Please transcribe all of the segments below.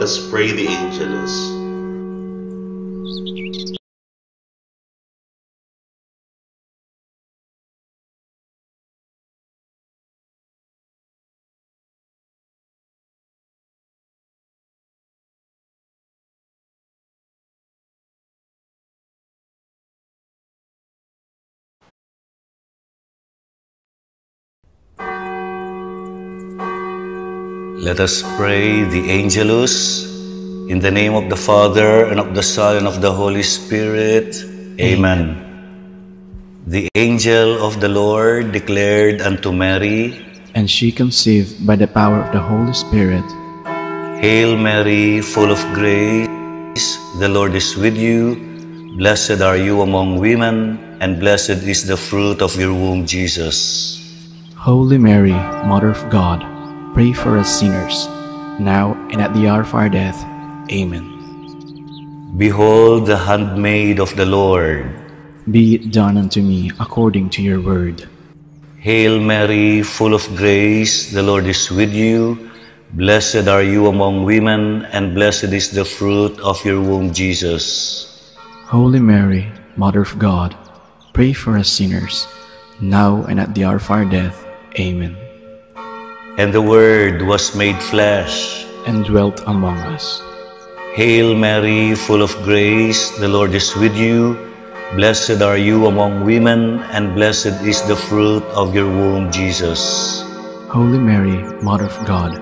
Let us pray the Angelus. Let us pray the Angelus. In the name of the Father, and of the Son, and of the Holy Spirit. Amen. The angel of the Lord declared unto Mary, and she conceived by the power of the Holy Spirit. Hail Mary, full of grace, the Lord is with you. Blessed are you among women, and blessed is the fruit of your womb, Jesus. Holy Mary, Mother of God, pray for us sinners, now and at the hour of our death. Amen. Behold the handmaid of the Lord. Be it done unto me according to your word. Hail Mary, full of grace, the Lord is with you. Blessed are you among women, and blessed is the fruit of your womb, Jesus. Holy Mary, Mother of God, pray for us sinners, now and at the hour of our death. Amen. And the Word was made flesh, and dwelt among us. Hail Mary, full of grace, the Lord is with you. Blessed are you among women, and blessed is the fruit of your womb, Jesus. Holy Mary, Mother of God,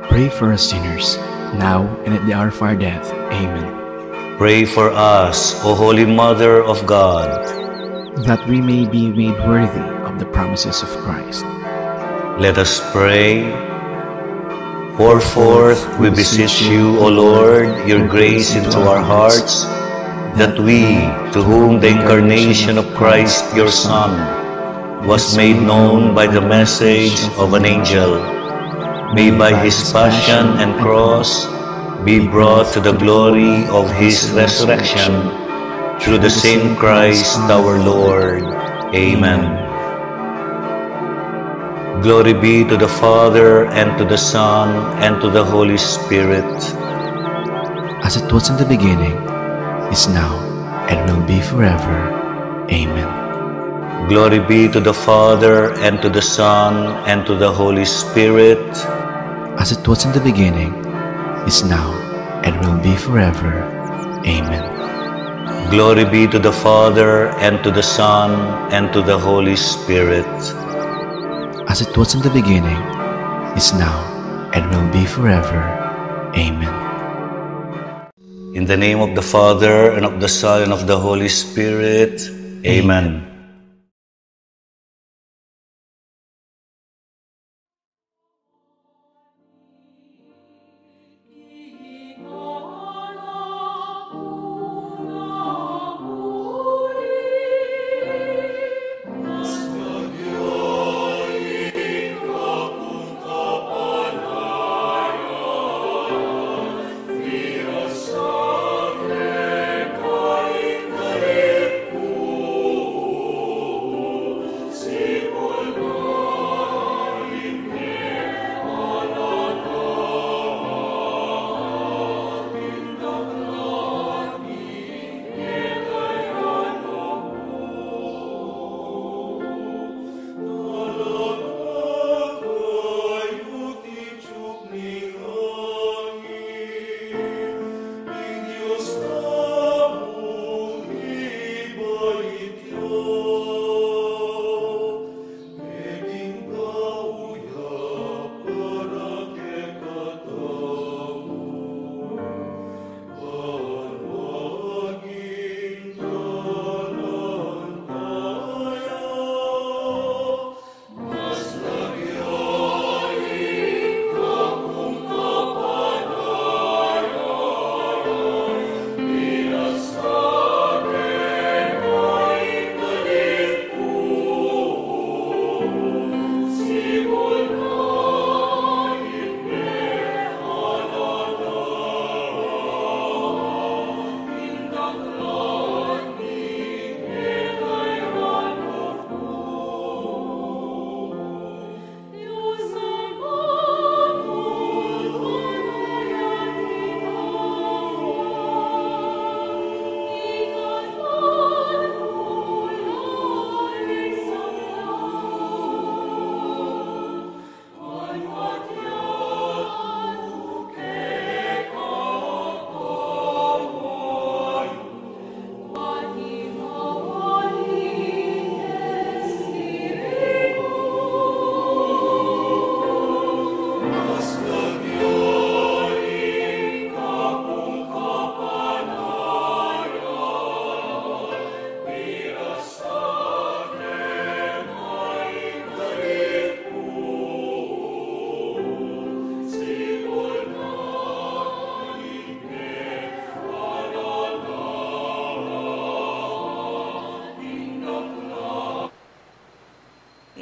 pray for us sinners, now and at the hour of our death. Amen. Pray for us, O Holy Mother of God, that we may be made worthy of the promises of Christ. Let us pray. Pour forth, we beseech you, O Lord, your grace into our hearts, that we, to whom the incarnation of Christ, your Son, was made known by the message of an angel, may by his passion and cross be brought to the glory of his resurrection, through the same Christ our Lord. Amen. Glory be to the Father, and to the Son, and to the Holy Spirit. As it was in the beginning, is now, and will be forever. Amen. Glory be to the Father, and to the Son, and to the Holy Spirit. As it was in the beginning, is now, and will be forever. Amen. Glory be to the Father, and to the Son, and to the Holy Spirit. As it was in the beginning, is now, and will be forever. Amen. In the name of the Father, and of the Son, and of the Holy Spirit. Amen.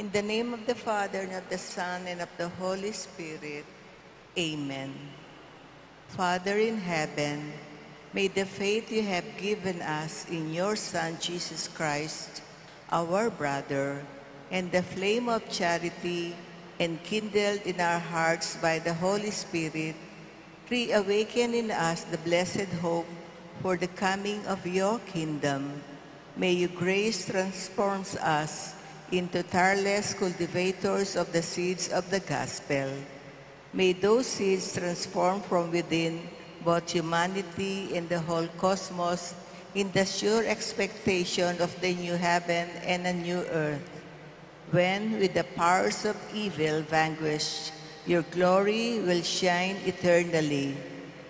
In the name of the Father, and of the Son, and of the Holy Spirit. Amen. Father in heaven, may the faith you have given us in your Son, Jesus Christ, our brother, and the flame of charity enkindled in our hearts by the Holy Spirit, reawaken in us the blessed hope for the coming of your kingdom. May your grace transforms us into tireless cultivators of the seeds of the gospel. May those seeds transform from within both humanity and the whole cosmos in the sure expectation of the new heaven and a new earth, when, with the powers of evil vanquished, your glory will shine eternally.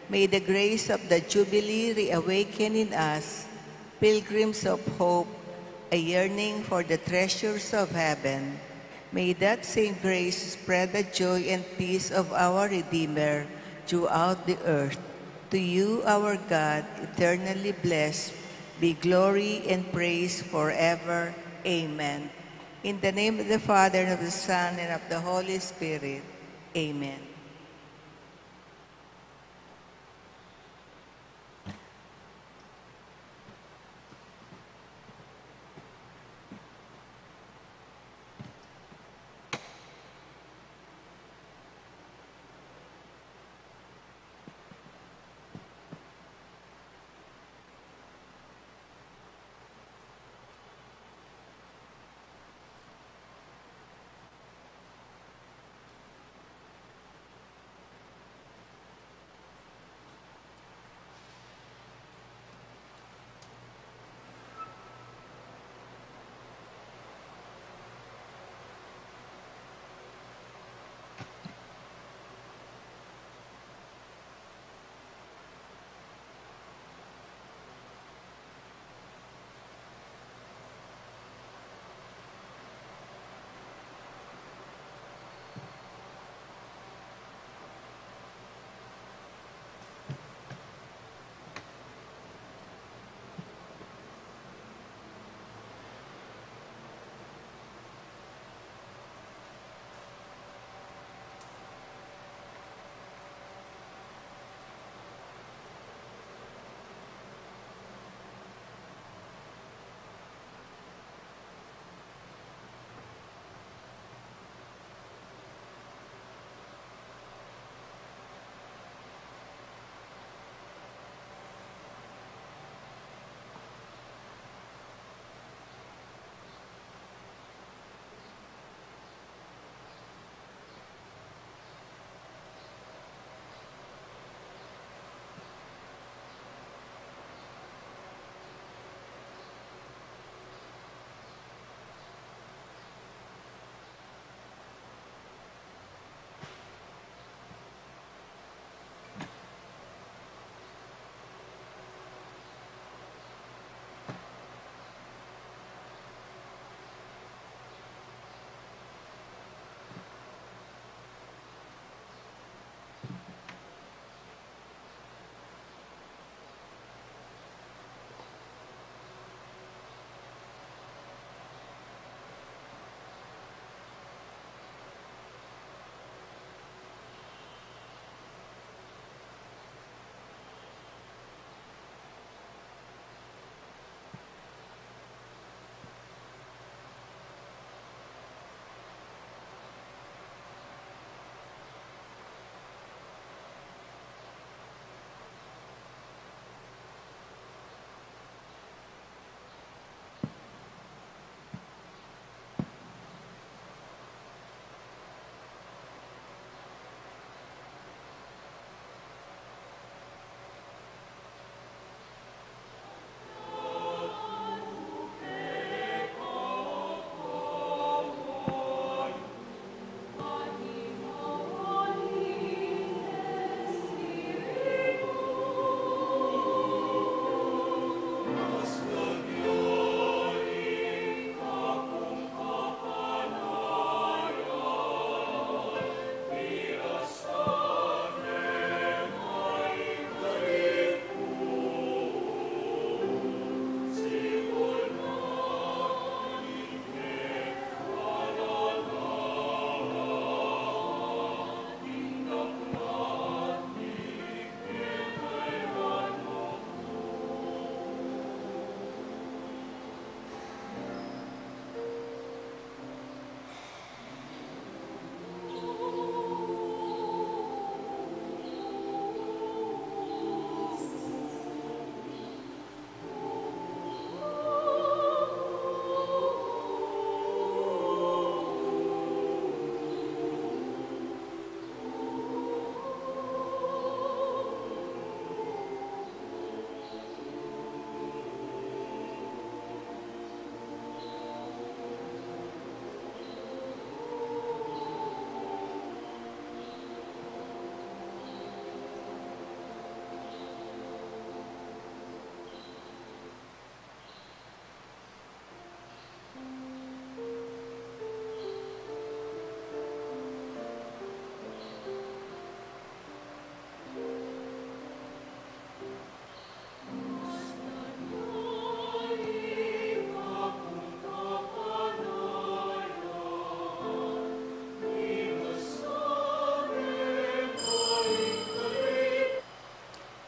May the grace of the Jubilee reawaken in us, pilgrims of hope, a yearning for the treasures of heaven. May that same grace spread the joy and peace of our Redeemer throughout the earth. To you, our God, eternally blessed, be glory and praise forever. Amen. In the name of the Father, and of the Son, and of the Holy Spirit. Amen.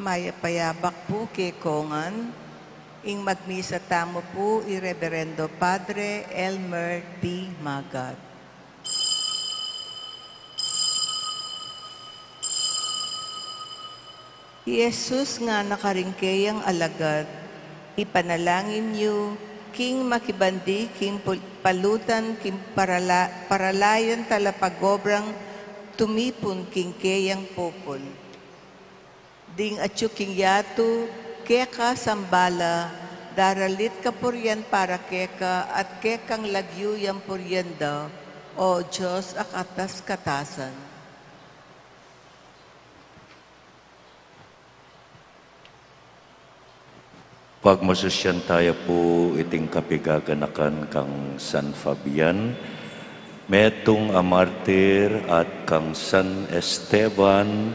Maya payabak po kay Kongan, ing magmisa tamo po Reverendo Padre Elmer D. Magat. Jesus nga nakaringkeyang alagad, ipanalangin niyo, king makibandi, king palutan, king paralayan talapagobrang tumipon king keyang popol. Ding atyo king yatu, keka sambala, daralit ka puryan para keka at kekang lagyu yang puryanda, o Diyos akatas katasan. Pagmasusyan tayo po iting kapigaganakan kang San Fabian, metong amartir at kang San Esteban,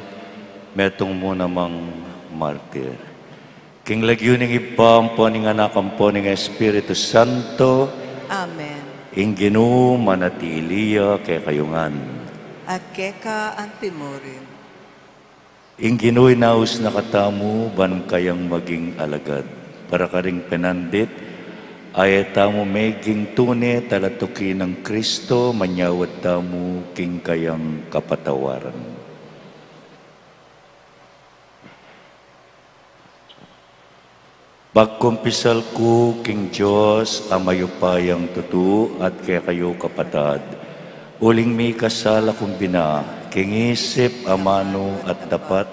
metong mo namang martir. King lagyo ning ipam po ning anakam po ning Espiritu Santo, Amen. ing Ginoo manatiliya kay kayungan. At keka antimorin. Ing Ginoo'y naus nakatamu ban kayang maging alagad. Para karing penandit, ay tamo meging tune talatuki ng Kristo, manyawad tamo king kayang kapatawaran. Pagkumpisal ko king Diyos, amayupayang tutu at kaya kayo kapatad, uling may kasala kong bina, king isip, amano at dapat,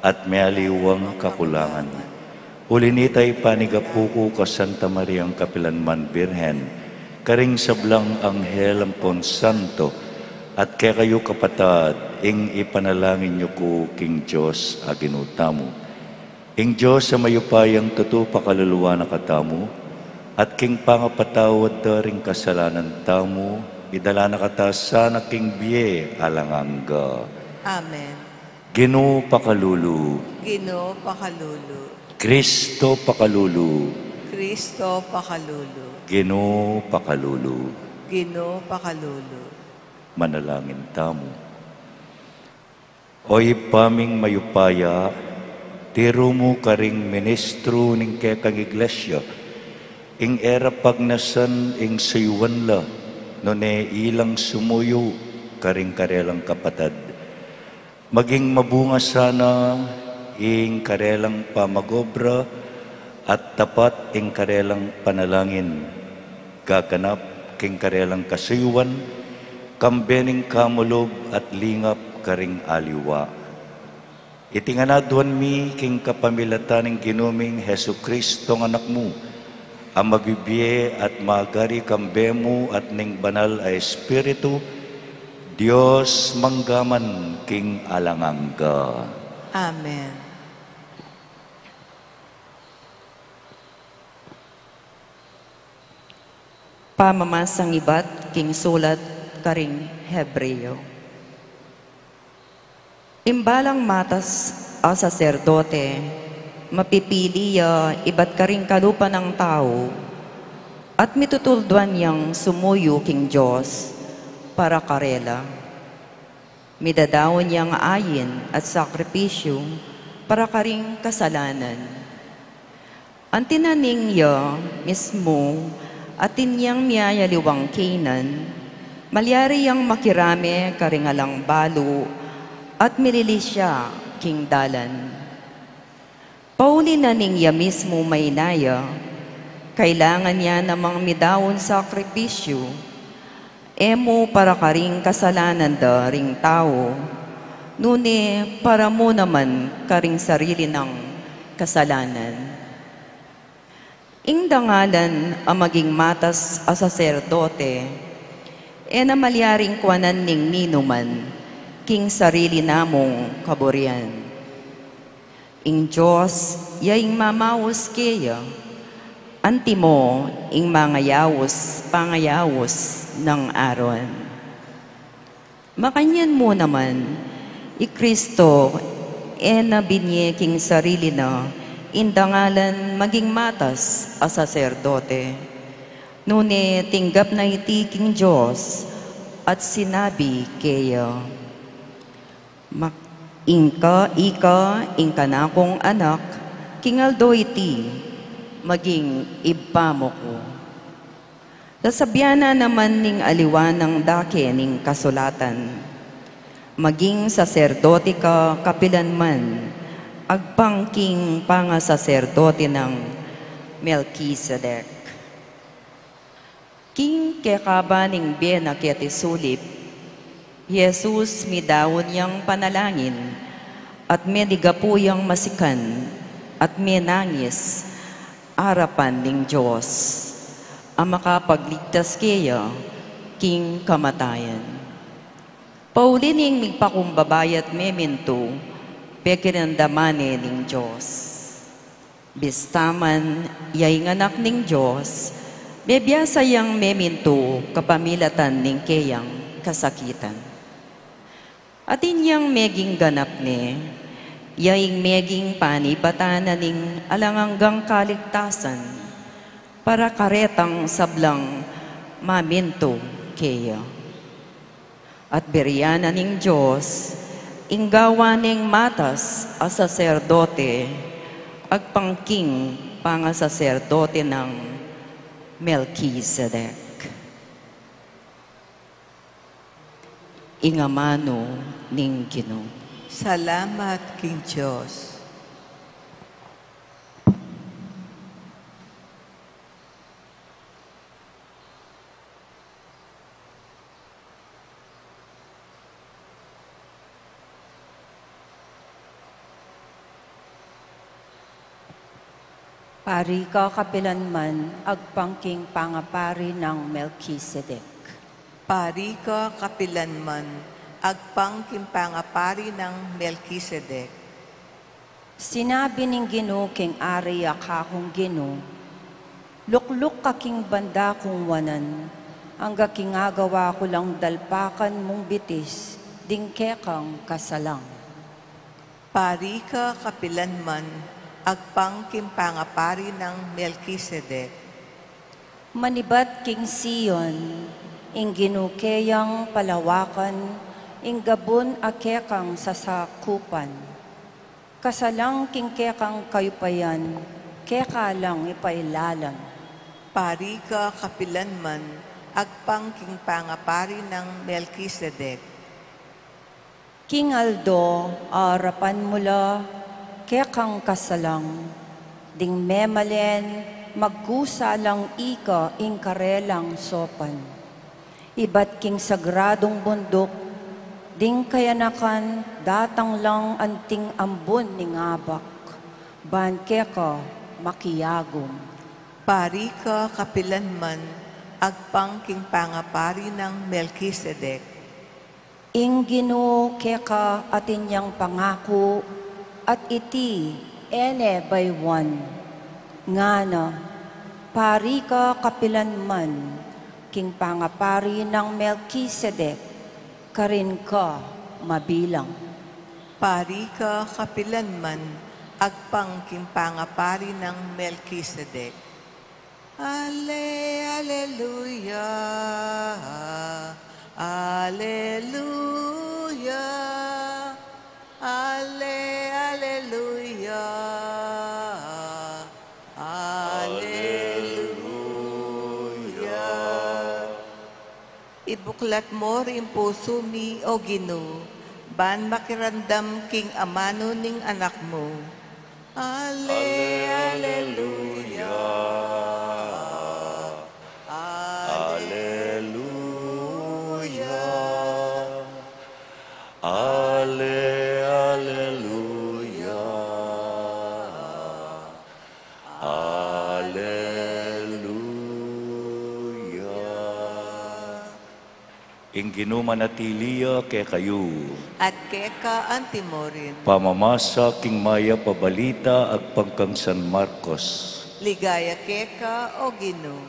at may aliwang kakulangan. Ulinitay panigapuko ka Santa Mariang Kapilanman Birhen, karing sablang Anghel Ampon Santo, at kaya kayo kapatad, ing ipanalangin niyo ko king Diyos aginutamo. Ing Diyos sa mayupayang tutu pakaluluwa na katamu, at king pangapatawad daring kasalanan tamu, idala na kata sana king biye alangangga. Amen. Ginoo pakalulu, Ginoo pakalulu. Kristo pakalulu, Kristo pakalulu. Ginoo pakalulu. Ginoo pakalulu. Manalangin tamu. Oy paming mayupaya, tiro mo karing ministro ning kekang iglesia, ing era pagnasan ing suywan la, no ne ilang sumuyo karing karelang kapatad. Maging mabunga sana ing karelang pamagobra at tapat ing karelang panalangin. Gaganap king karelang kasuywan, kambening kamulob at lingap karing aliwa. Itinganaduan mi king kapamilatan ng ginuming Hesu Kristo ng anak mo, ang mabibiye at magari kambemo at ning banal ay Espiritu, Diyos manggaman king alangangga. Amen. Pamamasang ibat king sulat karing Hebreo. Imbalang matas a saserdote, mapipili ibat karing kalupa ng tao, at mitutulduan niyang sumuyo king Diyos para karela. Midadawon niyang ayin at sakripisyo para karing kasalanan. Ang tinaning niya mismo at tinyang miyayaliwang kinan, malyari yang makirame karingalang balo at mililisya king dalan. Pauli na niya mismo may naya, kailangan niya namang midawon sakripisyo, emo para karing kasalanan da ring tao, nune para mo naman karing sarili ng kasalanan. Ing dangalan ang maging matas a saserdote, na malyaring kwanan ning ninuman, king sarili namong kaburian. Ing Diyos, yaing mamawos kaya, antimo ing pangayawos ng aron. Makanyan mo naman, Kristo, na binye king sarili na, indangalan maging matas a saserdote. Nune tinggap na iti king Diyos at sinabi kaya, Inka na kong anak, kingaldo iti, maging ibba mo ko. Sasabyana naman ning aliwan ng dake ning kasulatan, maging saserdote ka kapilan man, agpangking pangasaserdote ng Melchizedek. King kekaba ning biyena kiti sulip, Jesus midawon yang panalangin, at medigapuyang masikan, at menangis, arapan ning Diyos, ang makapagligtas kaya, king kamatayan. Paulining migpakumbabayat meminto, pekinandamane ning Diyos. Bistaman, yay nganak ning Diyos, bebiyasa yang meminto, kapamilatan ning kayang kasakitan. Atin yang meging ganap ni, yaing meging panipatanan ning alanganggang kaligtasan, para karetang sablang maminto kaya. At beryana ning Diyos, inggawa ning matas a saserdote, agpangking pangasaserdote ng Melchizedek. Ingamano ning Ginoo. Salamat, King Diyos. Pari ka kapilanman, agpangking pangapari ng Melchizedek. Pari ka kapilanman, agpangkimpangapari ng Melchizedek. Sinabi ning Ginoo king ari akakong Ginoo, lukluk kaking banda kung wanan, angga kingagawa ko lang dalpakan mong bitis, dingkekang kasalang. Pari ka kapilanman, agpangkimpangapari ng Melchizedek. Manibat king Sion, ing ginukeyang palawakan, ing gabon akekang sasakupan. Kasalang king kekang kayupayan, keka lang ipailalan. Pari ka kapilanman, agpangking pangapari ng Melchizedek. King Aldo, arapan mula, kekang kasalang, ding memalen, magkusalang ika ing karelang sopan. Iba't king sagradong bundok, ding kayanakan, datang lang anting ambon ning abak, banke ka makiyagom. Pari ka kapilanman, agpangking pangapari ng Melchizedek. Ing Ginoo keka atin yang pangako, at iti ene by one. Ngana, pari ka kapilanman, king pangapari ng Melchizedek, karin ka mabilang. Pari ka kapilanman, agpangking pangapari ng Melchizedek. Alleluia, Alleluia, Alleluia, Alleluia. Ibuklat mo rin puso mi, O Ginoo, ban makirandam king amano ning anak mo. Alleluia. Ing ginumanatiliya kay kayo, At keka antimorin, pamamasa king maya pabalita ag pangkang San Marcos. ligaya keka, O Ginoo.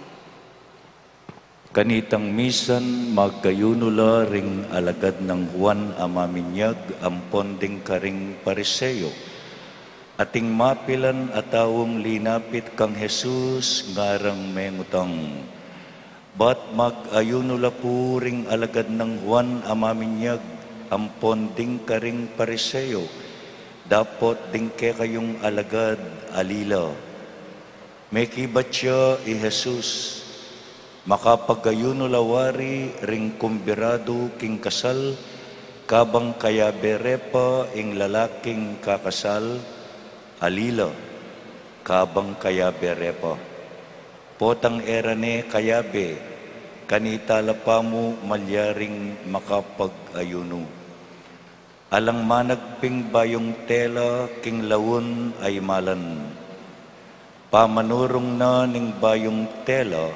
Kanitang misan magkayunula ring alagad ng Juan amaminyag ampon ding karing pariseo. Ating mapilan atawong linapit kang Jesus ngarang mengutang. Bat mag-ayunula po ring alagad ng Juan amaminyag ampon ding karing pariseyo, dapot ding ke kayong alagad alila. May kibat siya Jesus, makapagayuno lawari ring kumbirado king kasal, kabang kaya berepa ing lalaking kakasal, alila, kabang kaya berepa. Potang erane kayabe, kanita lapamu malyaring makapag-ayuno. Alang managping bayong tela, king lawon ay malan. Pamanurong na ning bayong tela,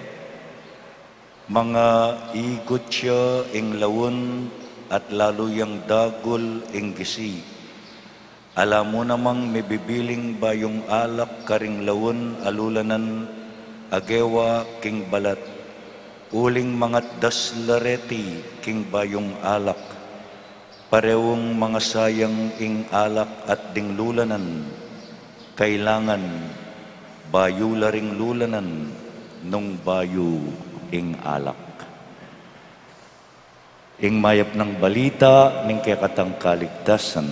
mga igot siya ing lawon at laluyang dagol ing gisi. Alam mo namang may bibiling bayong alak karing lawon alulanan, agewa king balat. Uling mga daslareti king bayong alak, parewong mga sayang ing alak at dinglulanan, kailangan bayula ring lulanan nung bayo ing alak. Ing mayap ng balita ning kekatang kaligtasan.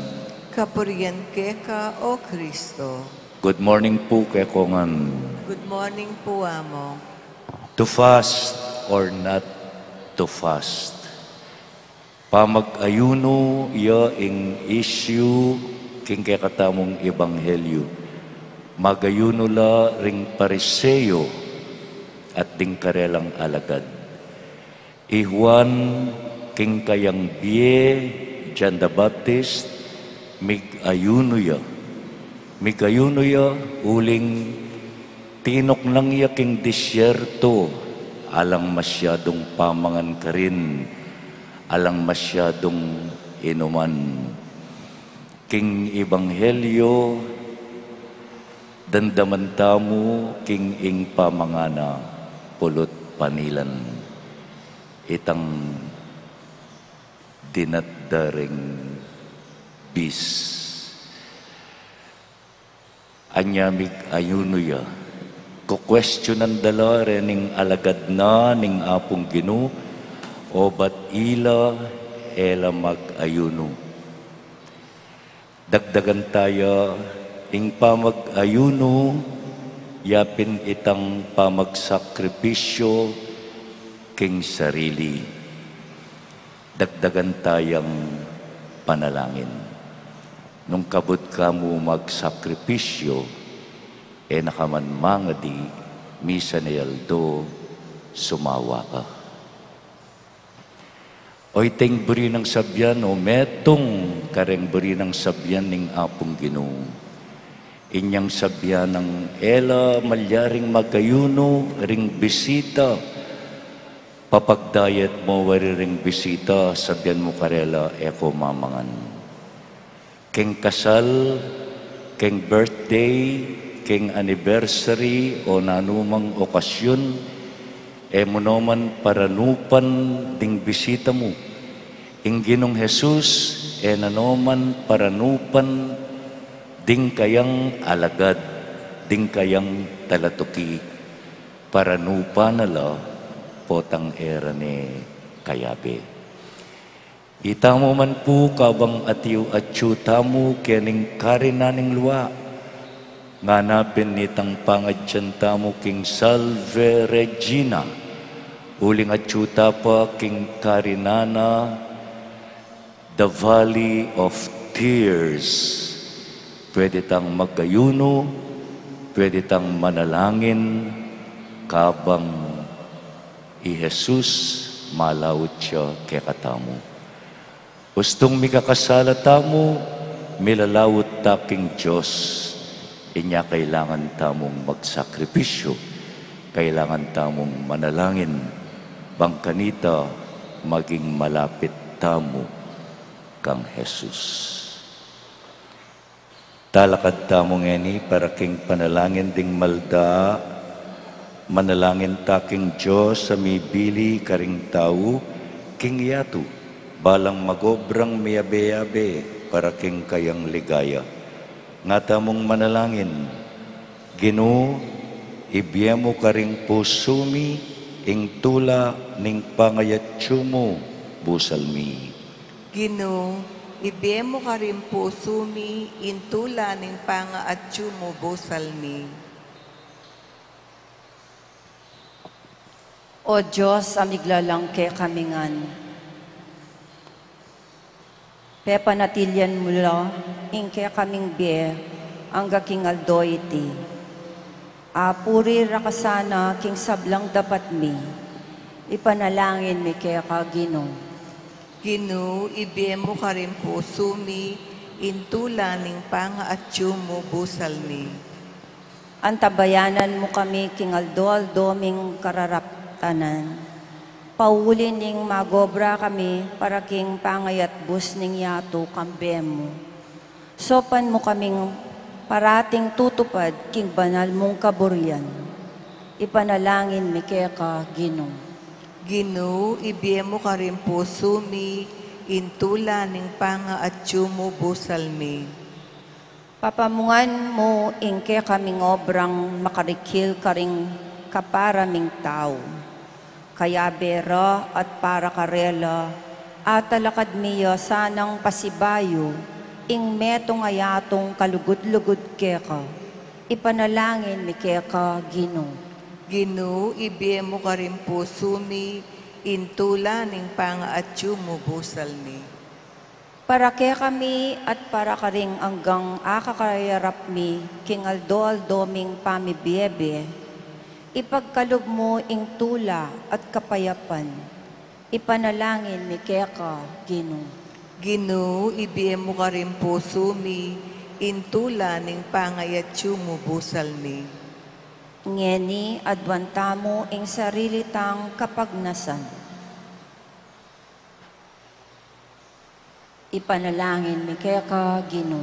Kapurian ka, O Kristo. Good morning po kekongan. Good morning po, Amo. To fast or not to fast. Pamag-ayuno iya ing issue king kekatamong ebanghelyo. Magayuno la ring pariseyo at ding karelang alagad. Ihuan king kayang biye, John the Baptist, mig-ayuno ya. Mig-ayuno ya, uling tinok lang ya king disyerto, alang masyadong pamangan ka rin, alang masyadong inuman. King ebanghelyo, dandaman tamo king ing pamangana, pulot panilan. Itang dinatdaring bis. Anyamig ayuno ya. Kukwestiyonan dala rening alagad na ning apong Ginoo, o bat ila ela mag-ayuno. Dagdagan tayo ing pamag-ayuno, yapin itang pamagsakripisyo king sarili. Dagdagan tayang panalangin. Nung kabut ka mo magsakripisyo, nakaman di misa na yaldo, sumawa ka. Oy ting buri ng sabyan, o metong kareng buri ng sabyan ning apong Ginoo. Inyang sabyan ng ela malyaring magayuno ring bisita. Papagdayat mo wari ring bisita, sabyan mo karela eko mamangan. King kasal, king birthday, king anniversary o nanumang okasyon, mo naman paranupan ding bisita mo. Ing Ginong Jesus, nanoman paranupan ding kayang alagad, ding kayang talatuki, paranupan nala potang era ni kayabe. Itamo man po kabang atiyo at tamo kening karinaning luwa, nganapin nitang pangadyan tamo king Salve Regina, uling at pa king karinana, the Valley of Tears. Pwede tang magayuno, pwede tang manalangin, kabang Jesus malawit siya kekatamo. Gustong mikakasala tamo, milalawit taking Diyos. Inya kailangan tamong magsakripisyo, kailangan tamong manalangin, bangkanita maging malapit tamo kang Jesus. Talakad tamo ngeni para king panalangin ding malda, manalangin taking Diyos sa mibili karing tao, king yatu, balang magobrang miyabe-yabe para king kayang ligaya. Nga tamong manalangin, Ginoo, ibiyemo karing pusumi, ing tula ning pangayatyo mo, busalmi. Ginoo, ibiyemo ka rin puso mi, intula ning panga at busal mi. O Diyos, amiglalang ke kamingan. Pepanatilyan mo la, ingke kaming biye, ang gaking aldoy iti. Apuri rakasana, king sablang dapat mi, ipanalangin mi kaya ka Ginoo. Ginoo, ibiyemo ka rin puso mi, intula ning panga at busal mi. Antabayanan mo kami king aldo-aldo ming kararaptanan. Pauli ning magobra kami para king pangayat bus ning yato kambe mo. Sopan mo kaming parating tutupad king banal mong kaburian. Ipanalangin mi kaya ka Ginoo. Ginoo, ibiyemo ka rin puso mi, intula ning panga at busal mi. Papamungan mo ingke kaming obrang makarikil karing kaparaming tao. Kaya bera at para karela, at talakad miya sanang pasibayo, ing metong ayatong kalugod-lugod keka. Ipanalangin mi keka Ginoo. Ginoo, ibiyemo ka rin puso mi, intula ning panga at busal mi. Para ke kami at para karing anggang akakayarap mi, king aldo-aldo ming pamibiyebe, ipagkalog mo ing tula at kapayapan. Ipanalangin mi keka Ginoo. Ginoo, ibiyemo ka rin puso mi, intula ning pangay at busal mi. Ngeni adwanta mo ing sarili tang kapagnasan. Ipanalangin mi keka Ginoo.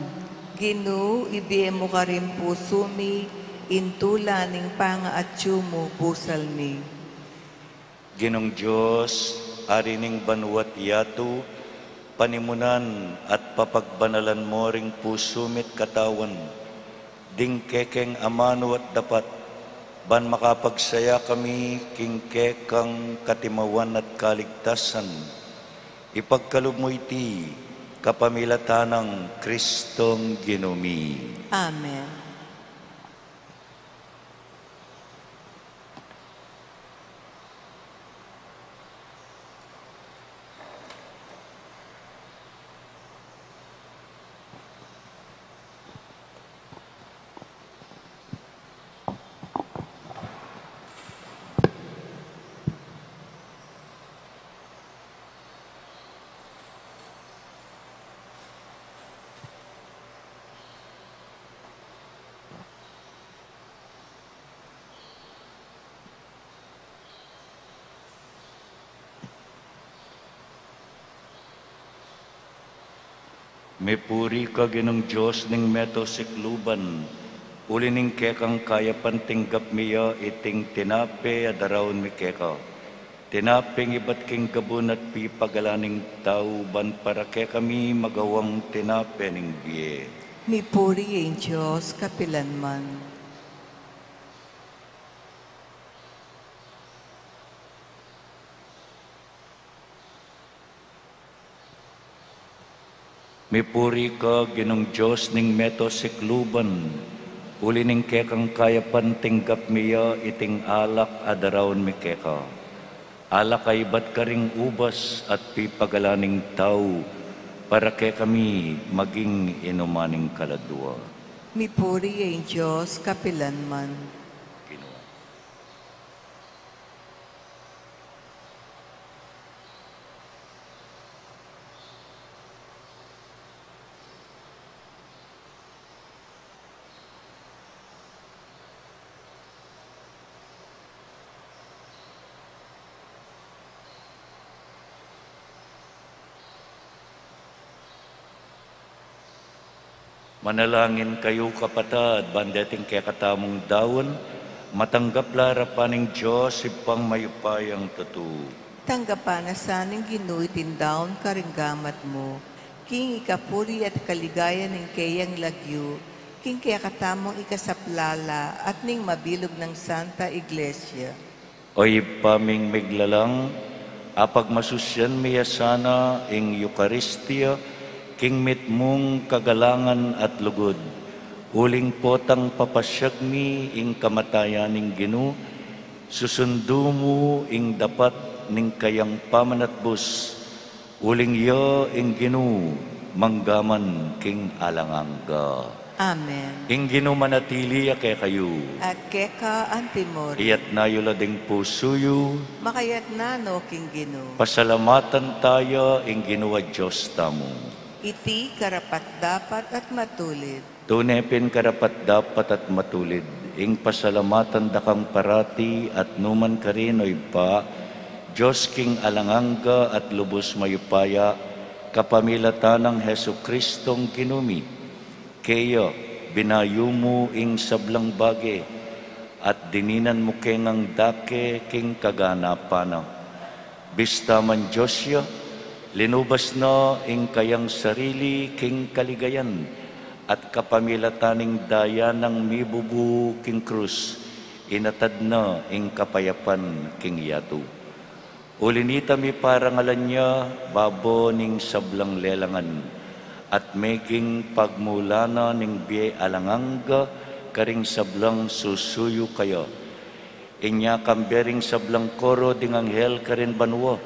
Ginoo, ibiyemo ka rin puso mi, intula ning panga at busal mi. Ginong Diyos, ari ning banwat yato, panimunan at papagbanalan mo ring puso mit katawan, ding kekeng amano at dapat, ban makapagsaya kami king kekang katimawan at kaligtasan. Ipagkalob mo iti, kapamilatanang Kristong Ginumi. Amen. May puri ka Ginong Diyos ning meto sikluban, uli ning kekang kaya pantinggap miya iting tinape adarawon mi keka. Tinapeng ibat king gabon at pipagalaning tao ban para ke kami magawang tinape ning biye. Mipuri ang Diyos, kapilanman. Mipuri ka Ginong Diyos ning meto sikluban, uli ning kekang kaya pantinggap miya iting alak adarawon mi keka. Alak ay bat karing ubas at pipagalaning tao, para ke kami maging inumaning kaladwa. Mipuri ang Diyos, kapilanman. Manalangin kayo kapatad, bandeting kaya katamong dawon, matanggap larapaning Diyos ipang mayupayang tatu. Tanggapan na saning Ginoo tindaon karinggamat mo, king ikapuri at kaligaya ng kayang lagyo, king kaya katamong ikasaplala at ning mabilog ng Santa Iglesia. Oy paming miglalang, apag masusyan miya sana ing Eucharistia, king mit mong kagalangan at lugod. Uling potang papasyag mi ing kamatayaning Ginu, susundo mo ing dapat ning kayang pamanatbus. Uling yo ing Ginu, manggaman king alangangga. Amen. Ing Ginu manatili ake kayo, At keka antimor, iyat na yula ding pusuyo, makayat na no king Gino. pasalamatan tayo ing Ginu a Diyos tamo. Iti karapat dapat at matulid. Tunepin karapat dapat at matulid, ing pasalamatan dakang parati at numan karinoy pa, Diyos king alangangga at lubos mayupaya, kapamilatan ng Hesu Kristong kinumi, kaya binayo mo ing sablang bage, at dininan mo kengang dake king kaganapana. Bista man Diyosya, linubas na ing kayang sarili king kaligayan, at kapamilataning daya ng mibubu king krus, inatad na ing kapayapan king yato. Ulinita mi parangalan niya, babo ning sablang lelangan, at making pagmulana ning biye alangangga, karing sablang susuyo kayo. Inya kambering sablang koro ding anghel karin banwa,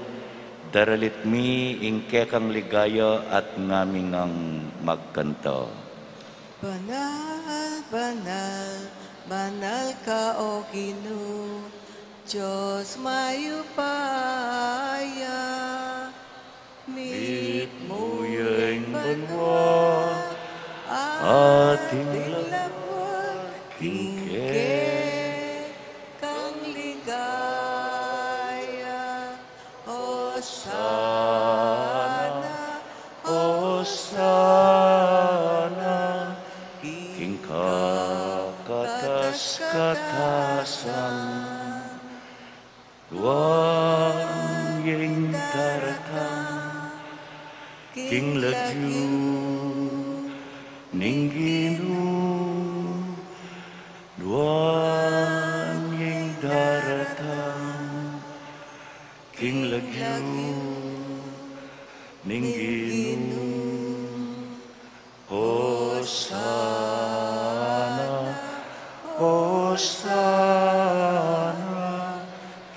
daralit mi ing kekang ligaya at ngamingang magkanta. Banal, banal, banal ka o Gino, Diyos mayupaya. Meet mo yung banwa, ating labot, tingke, kang ligaya. Hosana, Hosana, king kakatas-katasan, duwang yung daratan, king lagyu, ning Ginu, duwang yung daratan, king lagyu, ning Ginu. Hosana, Hosana,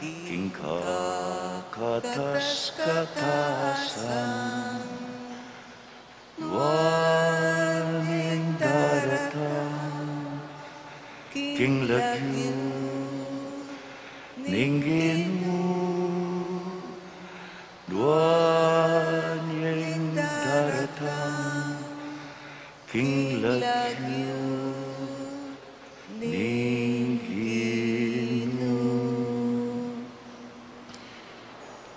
king kakatas-katasan, duwang daratan, king lagyu, ning Ginu, duwang daratan, king lagyu, ning Ginu.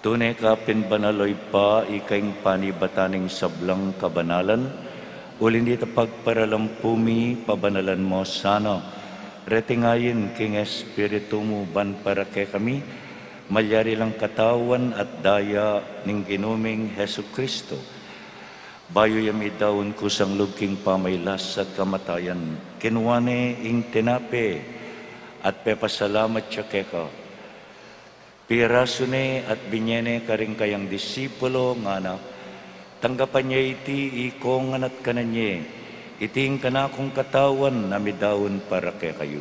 Tunay ka pinbanaloy pa, ikaing panibataning sablang kabanalan, ulin dito pagparalampumi, pabanalan mo sana. Retingayin king Espiritu mo ban para kay kami, malyari lang katawan at daya ning ginuming Hesu Kristo. Bayo yami daon kusang lugking pamaylas at kamatayan, kinuwane ing tinape at pepasalamat siya keka. Pirasune at binyene karing kayang disipulo nga na, tanggapan niya iti ikongan at kananye, iting kanakong katawan na midaon para kay kayo.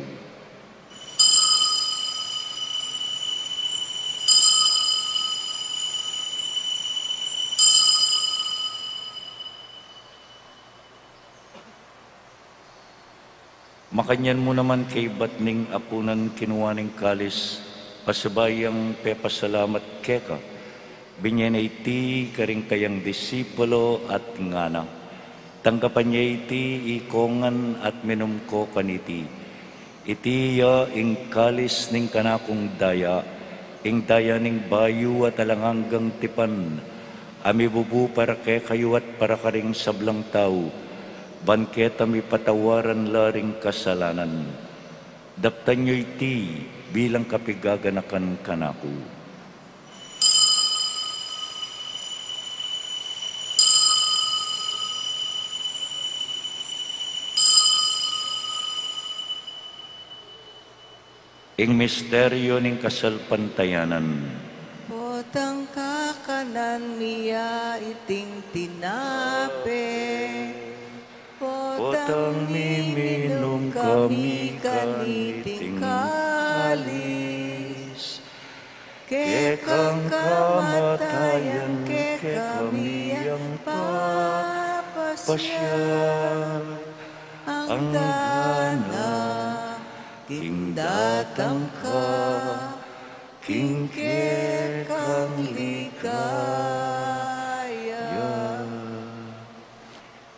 Makanyan mo naman kay batning apunan kinuwaning kalis, pasabayang pepasalamat keka, binyan iti karing kayang disipulo at ngana. Tanggapan niya iti ikongan at minum ko kaniti. Iti ya ing kalis ning kanakong daya, ing daya ning bayu at alanganggang tipan, amibubu para kay kayo at para karing sablang tao, bangketa mi patawaran laring kasalanan. Daptan nyo iti bilang kapigaganakan kanako. Ing misteryo ning kasalpantayanan, Potang ka kanan niya iting tinape. Potang miminum kami kaniting kalis. Kekang kamatayan ke kami ang papasya. Ang dana king datang ka, king kekang ligaya.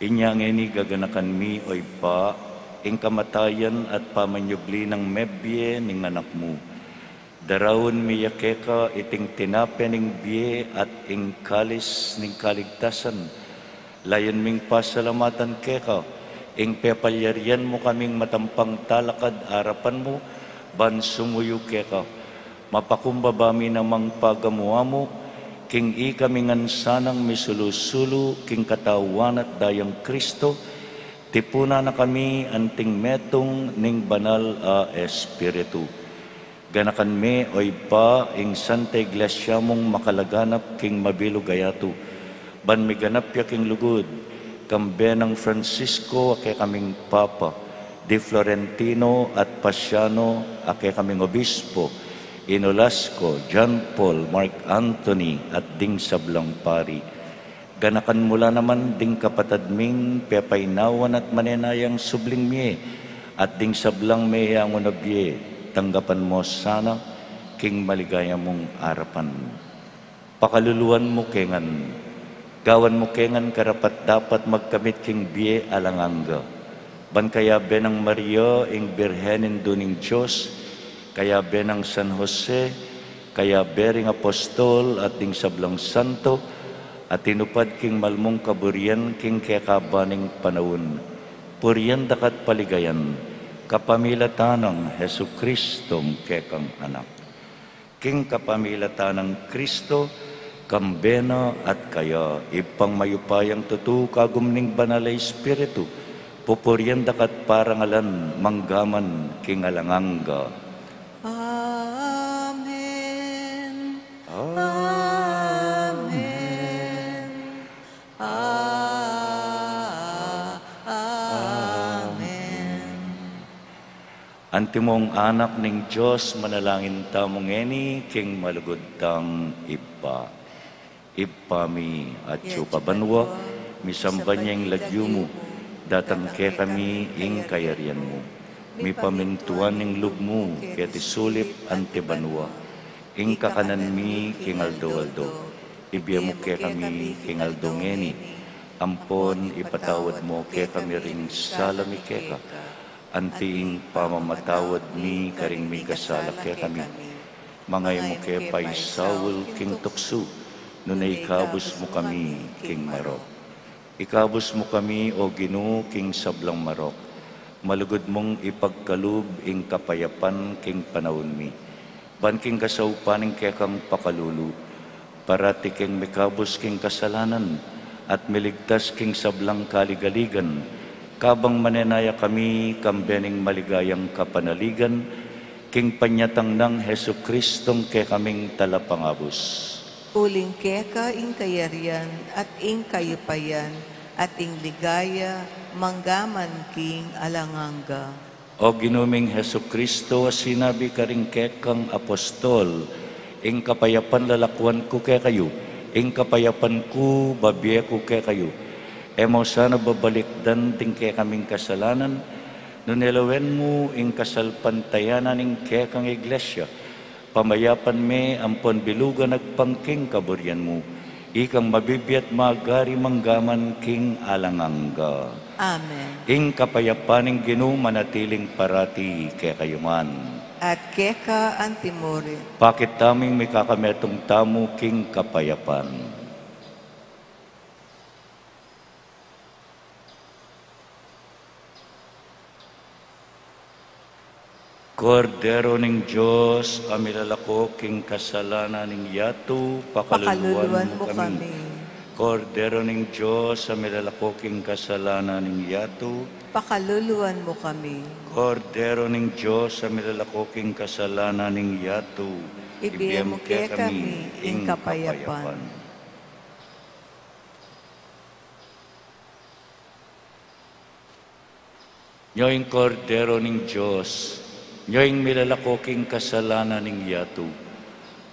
Inyang ini gaganakan mi oy pa, ing kamatayan at pamanyubli ng mebye ning anak mo. Darawon mi yakeka iting tinape ning biye at ing kalis ning kaligtasan. Layon ming pasalamatan keka, ing pepalyarian mo kaming matampang talakad arapan mo, ban sumuyo keka. Mapakumbabami namang pagamuha mo, king ikami ngansanang misulu-sulu, king katawan at dayang Kristo, tipuna na kami anting metong ning banal a Espiritu. Ganakan me oy pa ing Santa Iglesia mong makalaganap king mabilo gayato. Ban miganap ya king lugod, kambe ng Francisco ake kaming Papa, Di Florentino at Pasiano ake kaming Obispo, Inolasco, John Paul, Mark Anthony at ding sablang pari. Ganakan mula naman ding kapatadming pepainawan at manenayang subling miye at ding sablang miye ang unabye. Tanggapan mo sana king maligaya mong arapan. Pakaluluan mo kengan, gawan mo kengan karapat dapat magkamit king biye alanganga. Ban kaya benang Maria ing Birhenin duning Diyos, kaya benang San Jose, kaya bering apostol at ding sablang santo, at tinupad king malmong kaburian king kekabaning panahon. Puriyan dakat paligayan, kapamilatanang Hesu Kristong kekang anak. King kapamilatanang Kristo, kambena at kaya ipang mayupayang tutu kagumning banalay Espiritu, pupuriyan dakat parangalan manggaman king alanganga. Amen. Amen. Antimong anak ning Diyos, manalangin tamong eni, king malugod tang ipa. Ipami at banwa, misamba niyang lagyo mo, datang ke kami ing kayarian mo. Mi pamintuan ning lug mo, kaya tisulip antibanwa. Ing kakanan mi, king aldo-aldo. Ibiya mo ke kami, king aldo ngeni. Ampon ipatawad mo, ke kami ring salami keka. Antiing pamamatawad mi karing mi kasala kaya kami. Mangay mo kaya pa'y sawul king tukso, nunay ikabos mo kami king marok. Ikabos mo kami o Ginoo king sablang marok. Malugod mong ipagkalub ing kapayapan king panahon mi. Ban king kasaupaning kaya kang pakalulu, parati king mikabos king kasalanan, at miligtas king sablang kaligaligan, kabang manenaya kami kambening maligayang kapanaligan, king panyatang ng Hesu Kristong ke kaming talapangabos. Uling keka ing kayarian at ing kayupayan at ing ligaya manggaman king alanganga. O ginuming Hesu Kristo, sinabi ka ring kekang apostol, ing kapayapan lalakwan ko ke kayo, ing kapayapan ko babiye ko ke kayo. Emo sana babalik dan tingke kaming kasalanan, nunilawen mo ing kasalpantayanan ing kekang iglesia, pamayapan me ampon bilugan nagpangking kaburian mo, ikang mabibiyat magari manggaman king alanganga. Amen. Ing kapayapaning Ginoo manatiling parati kaya kayuman. At keka antimore. Bakit taming may kakametong tamo king kapayapan? Kordero ning Diyos, amilalako king kasalanan ning yato, pakaluluan mo kami. Kordero ning Diyos, amilalako king kasalanan ning yato, pakaluluan mo kami. Kordero ning Diyos, amilalako king kasalanan ning yato, ibiyem mo kaya kami ing kapayapan. Nyoing kordero ning Diyos, nyoing milalakoking kasalanan ning yato,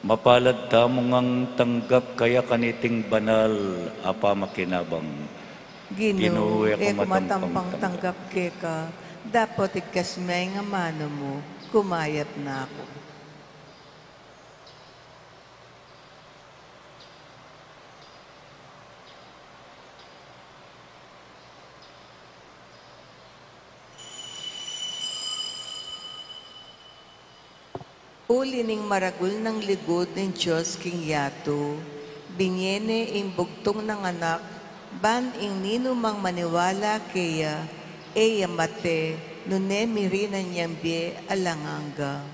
mapalad tamo ngang tanggap kaya kaniting banal apa makinabang. Ginoo, Ginoo, ako matampang tanggap ka, dapat ikasmay nga mano mo, kumayat na ako. Uli ning maragul ng ligod ng Diyos king yato, binyene ing bugtong ng anak, ban ing ninumang maniwala kaya, mate, nune mirinan niyambye alanganga.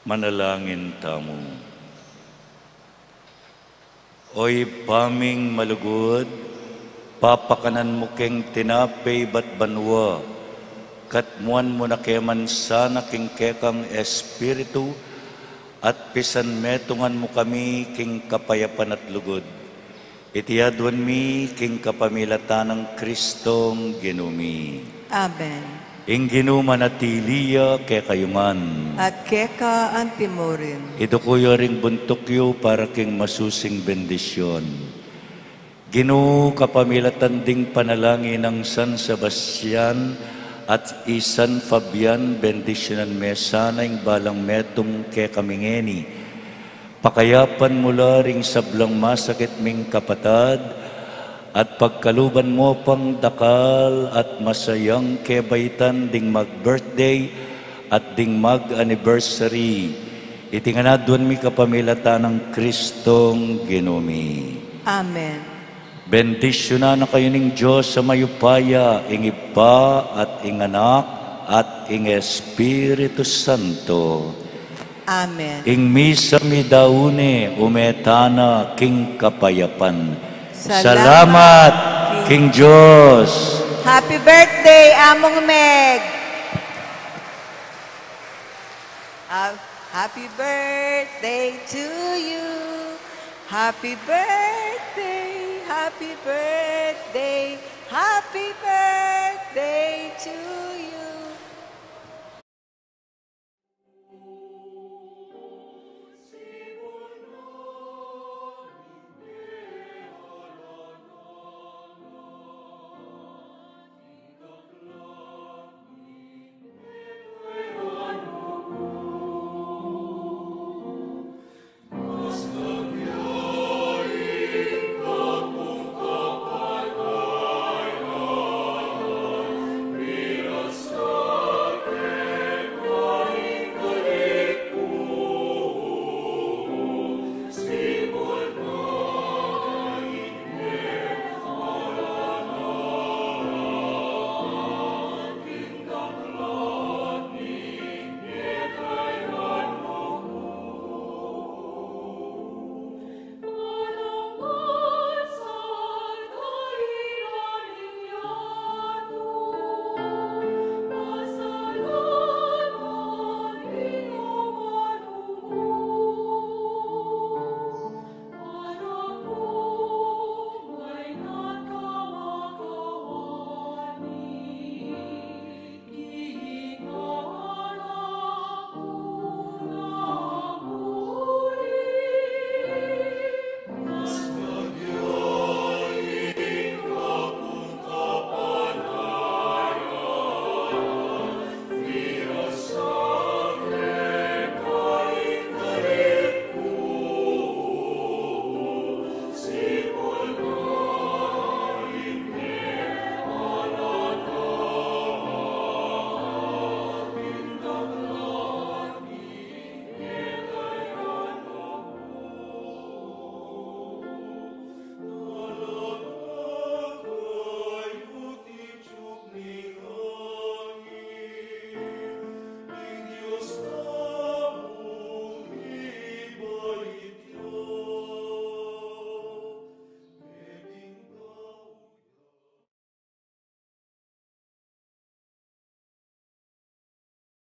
Manalangin tamo. Oy paming malugod, papakanan mo keng tinapay bat banwa, katmuan mo na keman sana king kekang espiritu, at pisan metungan mo kami king kapayapan at lugod. Itiyadwan mi king kapamilatan ng Kristong ginumi. Amen. Ing ginumanatiliya ke kayuman. At keka antimorin. Ito kuya ring buntukyo para king masusing bendisyon. Ginu kapamilatan ding panalangin ng San Sebastian at San Fabian bendisyonan me sana ing balang metong ke kamingeni. Pakayapan mula ring sablang masakit ming kapatad, at pagkaluban mo pang dakal at masayang kebaitan ding mag-birthday at ding mag-anniversary. Itinganadwan mi kapamilata ng Kristong Ginumi. Amen. Bendisyonan na kayo ng Diyos sa mayupaya, ing Iba at ing Anak at ing Espiritu Santo. Amen. Ing misa mi daune umetana king kapayapan. Salamat king Diyos. Happy birthday, Among Meg! Happy birthday to you. Happy birthday